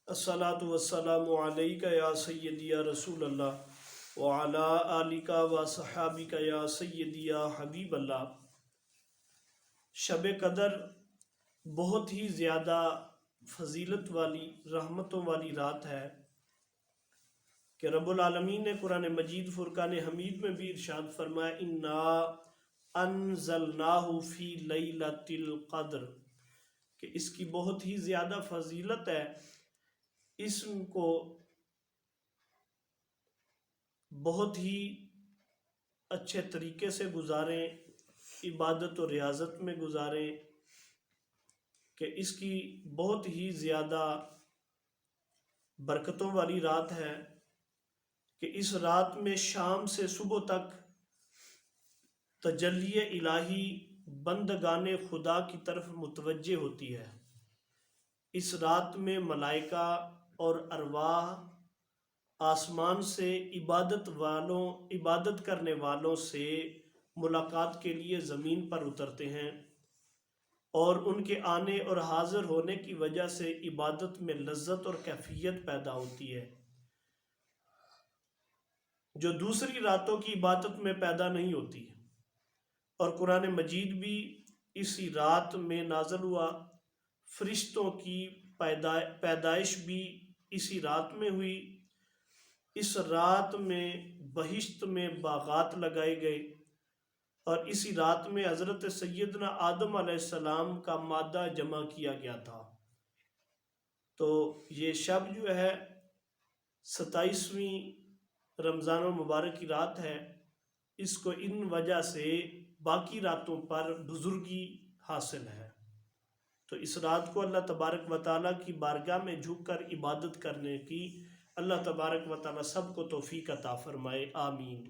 الصلاۃ والسلام علیک یا سیدی یا رسول اللہ وعلی آلک و صحابک یا سیدی یا حبیب اللہ۔ شب قدر بہت ہی زیادہ فضیلت والی رحمتوں والی رات ہے کہ رب العالمین نے قرآن مجید فرقان حمید میں بھی ارشاد فرمایا انا انزلناہ فی لیلۃ القدر، کہ اس کی بہت ہی زیادہ فضیلت ہے۔ اس کو بہت ہی اچھے طریقے سے گزاریں، عبادت و ریاضت میں گزاریں، کہ اس کی بہت ہی زیادہ برکتوں والی رات ہے کہ اس رات میں شام سے صبح تک تجلی الہی بندگان خدا کی طرف متوجہ ہوتی ہے۔ اس رات میں ملائکہ اور ارواح آسمان سے عبادت کرنے والوں سے ملاقات کے لیے زمین پر اترتے ہیں، اور ان کے آنے اور حاضر ہونے کی وجہ سے عبادت میں لذت اور کیفیت پیدا ہوتی ہے جو دوسری راتوں کی عبادت میں پیدا نہیں ہوتی۔ اور قرآن مجید بھی اسی رات میں نازل ہوا، فرشتوں کی پیدائش بھی اسی رات میں ہوئی۔ اس رات میں بہشت میں باغات لگائے گئے، اور اسی رات میں حضرت سیدنا آدم علیہ السلام کا مادہ جمع کیا گیا تھا۔ تو یہ شب جو ہے 27ویں رمضان المبارک کی رات ہے، اس کو ان وجہ سے باقی راتوں پر بزرگی حاصل ہے۔ تو اس رات کو اللہ تبارک و تعالیٰ کی بارگاہ میں جھک کر عبادت کرنے کی اللہ تبارک و تعالیٰ سب کو توفیق عطا فرمائے، آمین۔